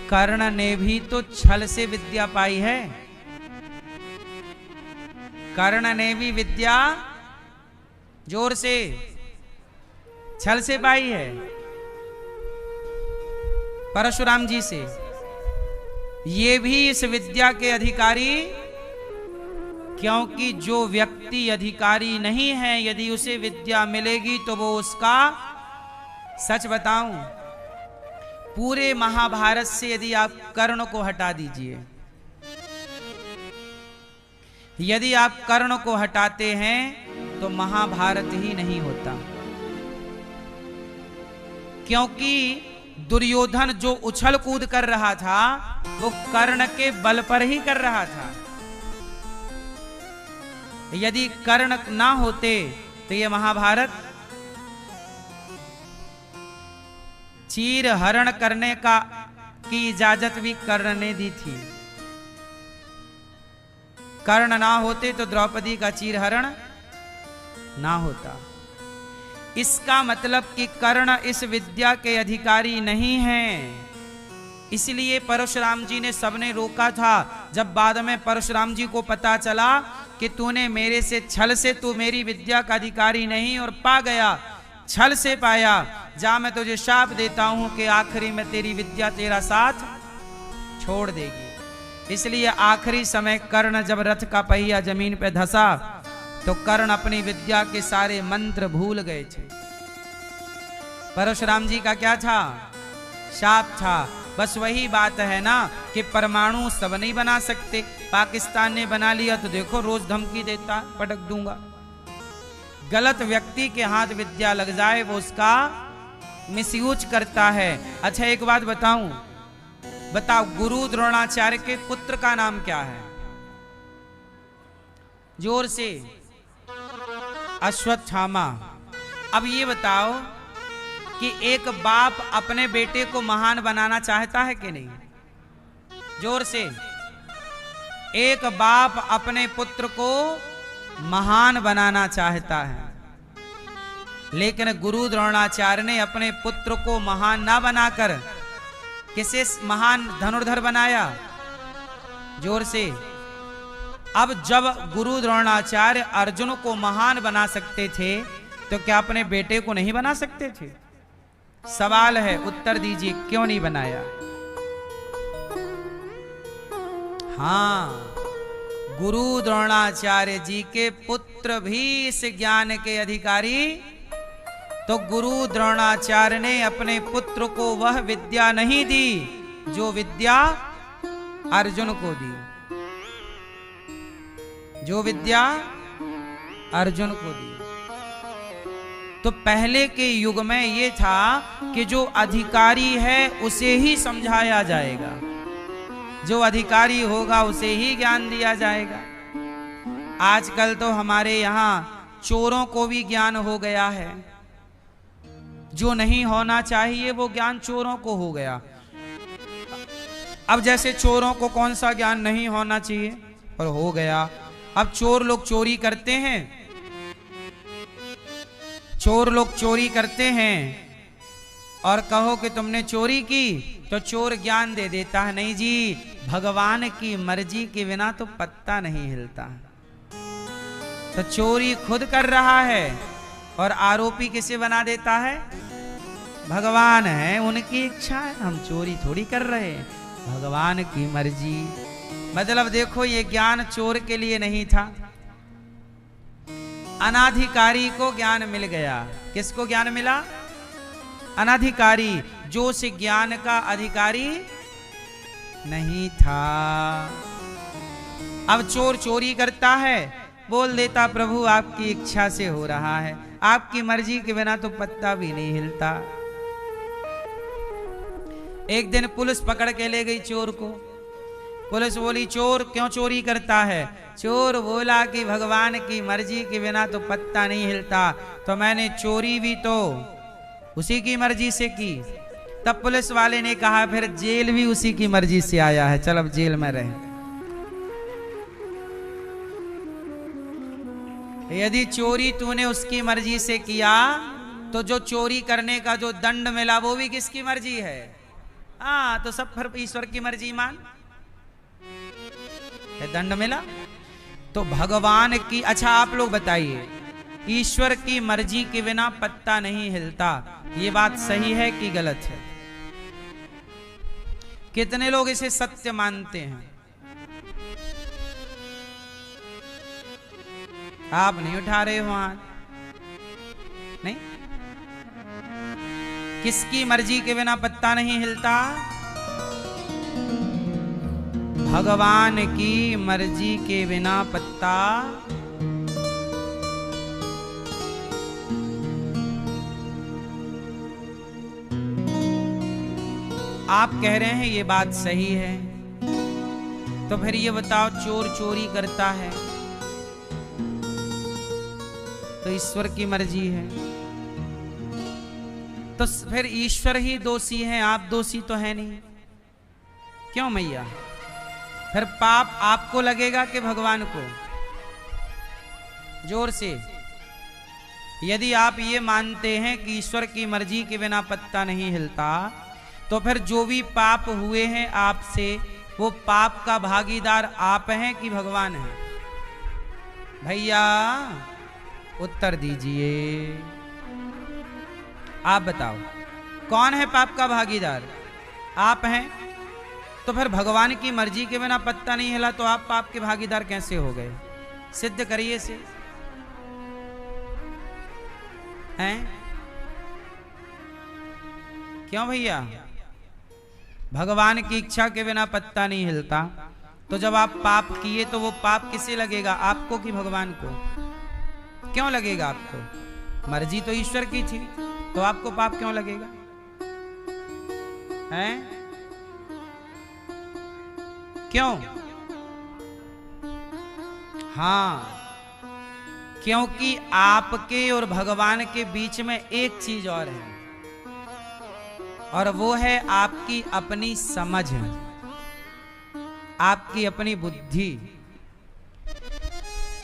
कर्ण ने भी तो छल से विद्या पाई है। कर्ण ने भी विद्या जोर से छल से पाई है, परशुराम जी से। ये भी इस विद्या के अधिकारी, क्योंकि जो व्यक्ति अधिकारी नहीं है, यदि उसे विद्या मिलेगी तो वो उसका, सच बताऊं, पूरे महाभारत से यदि आप कर्ण को हटा दीजिए, यदि आप कर्ण को हटाते हैं तो महाभारत ही नहीं होता। क्योंकि दुर्योधन जो उछल कूद कर रहा था वो कर्ण के बल पर ही कर रहा था। यदि कर्ण ना होते तो ये महाभारत, चीर हरण करने की इजाजत भी कर्ण ने दी थी। कर्ण ना होते तो द्रौपदी का चीर हरण ना होता। इसका मतलब कि कर्ण इस विद्या के अधिकारी नहीं हैं। इसलिए परशुराम जी ने, सबने रोका था। जब बाद में परशुराम जी को पता चला कि तूने मेरे से छल से, तू मेरी विद्या का अधिकारी नहीं और पा गया, छल से पाया, जा मैं तुझे शाप देता हूं कि आखिरी में तेरी विद्या तेरा साथ छोड़ देगी। इसलिए आखिरी समय कर्ण जब रथ का पहिया जमीन पे धंसा तो कर्ण अपनी विद्या के सारे मंत्र भूल गए थे। परशुराम जी का क्या था? शाप था। बस वही बात है ना कि परमाणु सब नहीं बना सकते। पाकिस्तान ने बना लिया तो देखो रोज धमकी देता, पटक दूंगा। गलत व्यक्ति के हाथ विद्या लग जाए वो उसका मिसयूज करता है। अच्छा एक बात बताओ, गुरु द्रोणाचार्य के पुत्र का नाम क्या है? जोर से। अश्वत्थामा। अब ये बताओ कि एक बाप अपने बेटे को महान बनाना चाहता है कि नहीं? जोर से। एक बाप अपने पुत्र को महान बनाना चाहता है, लेकिन गुरु द्रोणाचार्य ने अपने पुत्र को महान ना बनाकर किसे महान धनुर्धर बनाया? जोर से। अब जब गुरु द्रोणाचार्य अर्जुन को महान बना सकते थे तो क्या अपने बेटे को नहीं बना सकते थे? सवाल है, उत्तर दीजिए, क्यों नहीं बनाया? हाँ, गुरु द्रोणाचार्य जी के पुत्र भी इस ज्ञान के अधिकारी, तो गुरु द्रोणाचार्य ने अपने पुत्र को वह विद्या नहीं दी जो विद्या अर्जुन को दी, जो विद्या अर्जुन को दी। तो पहले के युग में यह था कि जो अधिकारी है उसे ही समझाया जाएगा, जो अधिकारी होगा उसे ही ज्ञान दिया जाएगा। आजकल तो हमारे यहाँ चोरों को भी ज्ञान हो गया है। जो नहीं होना चाहिए वो ज्ञान चोरों को हो गया। अब जैसे चोरों को कौन सा ज्ञान नहीं होना चाहिए और हो गया। अब चोर लोग चोरी करते हैं, चोर लोग चोरी करते हैं और कहो कि तुमने चोरी की तो चोर ज्ञान दे देता है, नहीं जी, भगवान की मर्जी के बिना तो पत्ता नहीं हिलता। तो चोरी खुद कर रहा है और आरोपी किसे बना देता है? भगवान है, उनकी इच्छा है, हम चोरी थोड़ी कर रहे हैं, भगवान की मर्जी। मतलब देखो, ये ज्ञान चोर के लिए नहीं था, अनाधिकारी को ज्ञान मिल गया। किसको ज्ञान मिला? अनाधिकारी, जो उस ज्ञान का अधिकारी नहीं था। अब चोर चोरी करता है, बोल देता प्रभु आपकी इच्छा से हो रहा है, आपकी मर्जी के बिना तो पत्ता भी नहीं हिलता। एक दिन पुलिस पकड़ के ले गई चोर को। पुलिस बोली, चोर क्यों चोरी करता है? चोर बोला कि भगवान की मर्जी के बिना तो पत्ता नहीं हिलता, तो मैंने चोरी भी तो उसी की मर्जी से की। तब पुलिस वाले ने कहा, फिर जेल भी उसी की मर्जी से आया है, चल अब जेल में रहे। यदि चोरी तूने उसकी मर्जी से किया तो जो चोरी करने का जो दंड मिला वो भी किसकी मर्जी है? हाँ तो सब फिर ईश्वर की मर्जी मान, दंड मिला। तो भगवान की, अच्छा आप लोग बताइए, ईश्वर की मर्जी के बिना पत्ता नहीं हिलता, ये बात सही है कि गलत है? कितने लोग इसे सत्य मानते हैं? आप नहीं उठा रहे हो हाथ, नहीं? किसकी मर्जी के बिना पत्ता नहीं हिलता? भगवान की मर्जी के बिना पत्ता आप कह रहे हैं ये बात सही है, तो फिर ये बताओ चोर चोरी करता है तो ईश्वर की मर्जी है, तो फिर ईश्वर ही दोषी है, आप दोषी तो है नहीं। क्यों मैया? फिर पाप आपको लगेगा कि भगवान को? जोर से। यदि आप ये मानते हैं कि ईश्वर की मर्जी के बिना पत्ता नहीं हिलता, तो फिर जो भी पाप हुए हैं आपसे, वो पाप का भागीदार आप हैं कि भगवान है? भैया उत्तर दीजिए, आप बताओ कौन है पाप का भागीदार? आप हैं। तो फिर भगवान की मर्जी के बिना पत्ता नहीं हिला तो आप पाप के भागीदार कैसे हो गए? सिद्ध करिए से। हैं? क्यों भैया? भगवान की इच्छा के बिना पत्ता नहीं हिलता, तो जब आप पाप किए तो वो पाप किसे लगेगा, आपको कि भगवान को? क्यों लगेगा आपको? मर्जी तो ईश्वर की थी, तो आपको पाप क्यों लगेगा? हैं? क्यों? हाँ, क्योंकि आपके और भगवान के बीच में एक चीज और है, और वो है आपकी अपनी समझ, आपकी अपनी बुद्धि।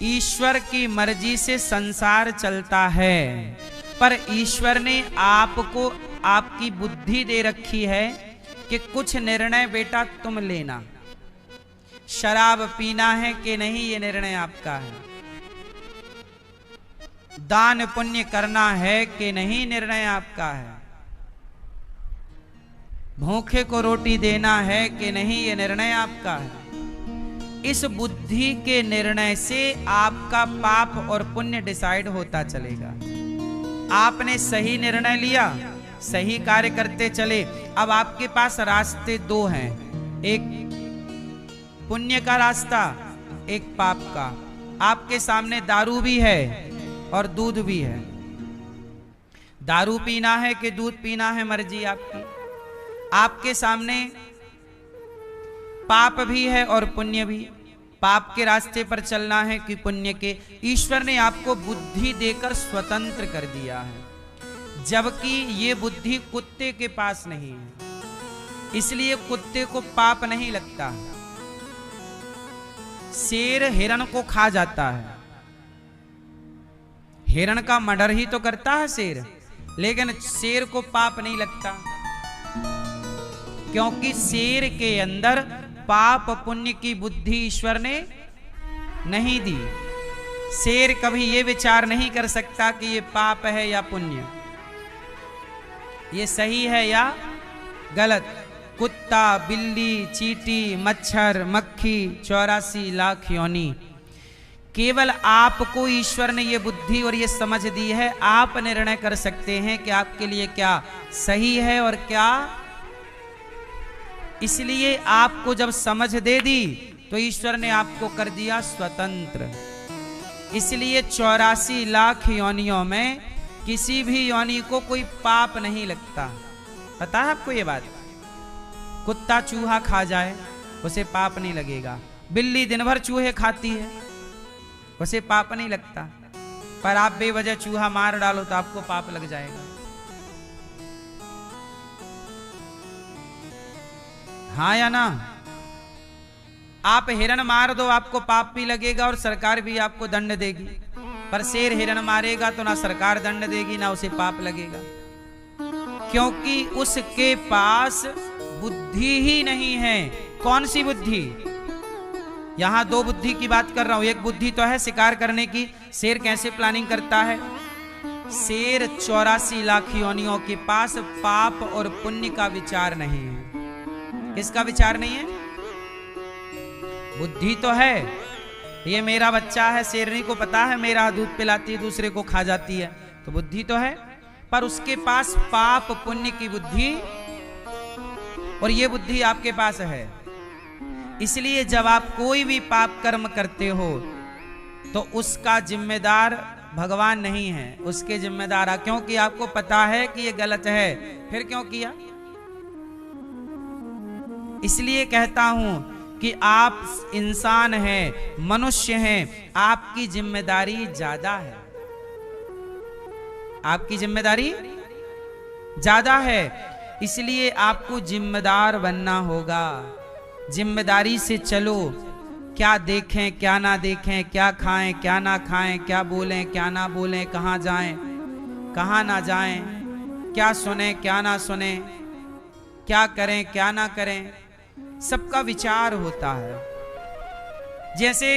ईश्वर की मर्जी से संसार चलता है, पर ईश्वर ने आपको आपकी बुद्धि दे रखी है कि कुछ निर्णय बेटा तुम लेना। शराब पीना है कि नहीं, ये निर्णय आपका है। दान पुण्य करना है कि नहीं, निर्णय आपका है। भूखे को रोटी देना है कि नहीं, ये निर्णय आपका है। इस बुद्धि के निर्णय से आपका पाप और पुण्य डिसाइड होता चलेगा। आपने सही निर्णय लिया, सही कार्य करते चले। अब आपके पास रास्ते दो हैं, एक पुण्य का रास्ता, एक पाप का। आपके सामने दारू भी है और दूध भी है। दारू पीना है कि दूध पीना है, मर्जी आपकी। आपके सामने पाप भी है और पुण्य भी। पाप के रास्ते पर चलना है कि पुण्य के। ईश्वर ने आपको बुद्धि देकर स्वतंत्र कर दिया है, जबकि ये बुद्धि कुत्ते के पास नहीं है, इसलिए कुत्ते को पाप नहीं लगता। शेर हिरण को खा जाता है, हिरण का मर्डर ही तो करता है शेर, लेकिन शेर को पाप नहीं लगता, क्योंकि शेर के अंदर पाप पुण्य की बुद्धि ईश्वर ने नहीं दी। शेर कभी ये विचार नहीं कर सकता कि ये पाप है या पुण्य, ये सही है या गलत। कुत्ता, बिल्ली, चींटी, मच्छर, मक्खी, 84 लाख योनि, केवल आपको ईश्वर ने ये बुद्धि और ये समझ दी है। आप निर्णय कर सकते हैं कि आपके लिए क्या सही है और क्या। इसलिए आपको जब समझ दे दी तो ईश्वर ने आपको कर दिया स्वतंत्र। इसलिए 84 लाख योनियों में किसी भी योनि को कोई पाप नहीं लगता। पता है आपको ये बात? कुत्ता चूहा खा जाए उसे पाप नहीं लगेगा, बिल्ली दिन भर चूहे खाती है उसे पाप नहीं लगता, पर आप बेवजह चूहा मार डालो तो आपको पाप लग जाएगा। हाँ या ना? आप हिरण मार दो आपको पाप भी लगेगा और सरकार भी आपको दंड देगी, पर शेर हिरण मारेगा तो ना सरकार दंड देगी ना उसे पाप लगेगा, क्योंकि उसके पास बुद्धि ही नहीं है। कौन सी बुद्धि? यहां दो बुद्धि की बात कर रहा हूं। एक बुद्धि तो है शिकार करने की, शेर कैसे प्लानिंग करता है। शेर 84 लाख योनियों के पास पाप और पुण्य का विचार नहीं है। किसका विचार नहीं है? बुद्धि तो है, ये मेरा बच्चा है, शेरनी को पता है मेरा दूध पिलाती है, दूसरे को खा जाती है, तो बुद्धि तो है, पर उसके पास पाप पुण्य की बुद्धि, और ये बुद्धि आपके पास है। इसलिए जब आप कोई भी पाप कर्म करते हो तो उसका जिम्मेदार भगवान नहीं है, उसके जिम्मेदार क्योंकि आपको पता है कि ये गलत है, फिर क्यों किया? इसलिए कहता हूं कि आप इंसान हैं, मनुष्य हैं, आपकी जिम्मेदारी ज्यादा है। आपकी जिम्मेदारी ज्यादा है, इसलिए आपको जिम्मेदार बनना होगा। जिम्मेदारी से चलो। क्या देखें क्या ना देखें, क्या खाएं क्या ना खाएं, क्या बोलें क्या ना बोलें, कहाँ जाएं कहाँ ना जाएं, क्या सुने क्या ना सुने, क्या करें क्या ना करें, सबका विचार होता है। जैसे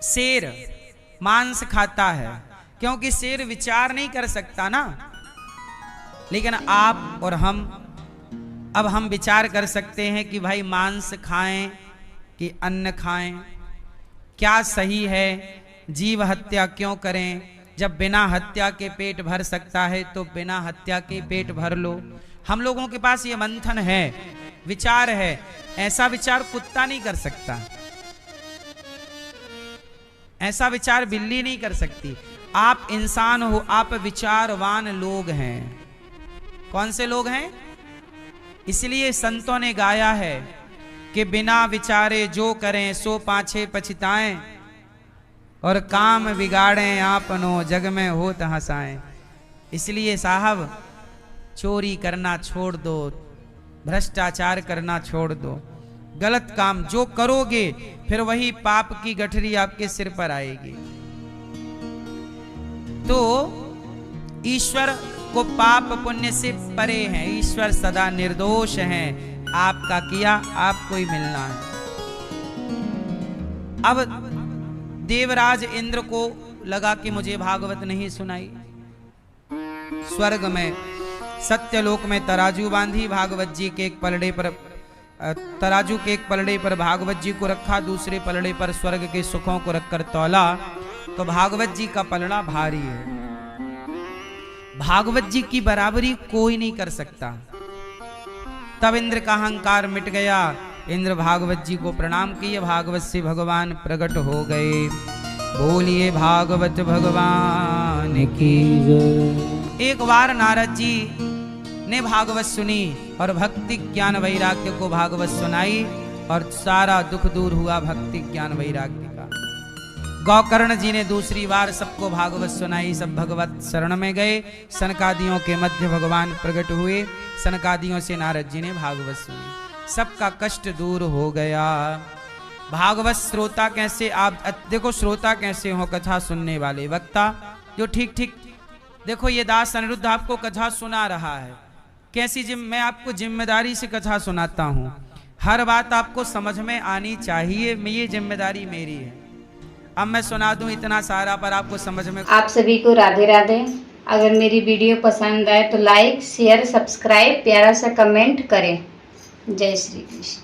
शेर मांस खाता है क्योंकि शेर विचार नहीं कर सकता ना, लेकिन आप और अब हम विचार कर सकते हैं कि भाई मांस खाएं कि अन्न खाएं, क्या सही है, जीव हत्या क्यों करें, जब बिना हत्या के पेट भर सकता है तो बिना हत्या के पेट भर लो। हम लोगों के पास ये मंथन है, विचार है। ऐसा विचार कुत्ता नहीं कर सकता, ऐसा विचार बिल्ली नहीं कर सकती। आप इंसान हो, आप विचारवान लोग हैं। कौन से लोग हैं? इसलिए संतों ने गाया है कि बिना विचारे जो करें सो पाछे पछताएं, और काम बिगाड़ें आपनो जग में होत हंसाएं। इसलिए साहब चोरी करना छोड़ दो, भ्रष्टाचार करना छोड़ दो, गलत काम जो करोगे फिर वही पाप की गठरी आपके सिर पर आएगी। तो ईश्वर को पाप पुण्य से परे हैं, ईश्वर सदा निर्दोष हैं। आपका किया आपको ही मिलना है। अब देवराज इंद्र को लगा कि मुझे भागवत नहीं सुनाई। स्वर्ग में सत्यलोक में तराजू बांधी, भागवत जी के एक पलड़े पर तराजू के एक पलड़े पर भागवत जी को रखा, दूसरे पलड़े पर स्वर्ग के सुखों को रखकर तौला, तो भागवत जी का पलड़ा भारी है। भागवत जी की बराबरी कोई नहीं कर सकता। तब इंद्र का अहंकार मिट गया। इंद्र भागवत जी को प्रणाम किए, भागवत से भगवान प्रकट हो गए। बोलिए भागवत भगवान की जय। एक बार नारद जी ने भागवत सुनी और भक्ति ज्ञान वैराग्य को भागवत सुनाई, और सारा दुख दूर हुआ भक्ति ज्ञान वैराग्य का। गौकर्ण जी ने दूसरी बार सबको भागवत सुनाई, सब भगवत शरण में गए। सनकादियों के मध्य भगवान प्रकट हुए, सनकादियों से नारद जी ने भागवत सुनी, सबका कष्ट दूर हो गया। भागवत श्रोता कैसे? आप देखो श्रोता कैसे हो? कथा सुनने वाले वक्ता जो ठीक ठीक। देखो ये दास अनिरुद्ध आपको कथा सुना रहा है, कैसी मैं आपको जिम्मेदारी से कथा सुनाता हूँ। हर बात आपको समझ में आनी चाहिए, ये जिम्मेदारी मेरी है। अब मैं सुना दूं इतना सारा, पर आपको समझ में। आप सभी को राधे राधे। अगर मेरी वीडियो पसंद आए तो लाइक शेयर सब्सक्राइब प्यारा सा कमेंट करें। जय श्री कृष्ण।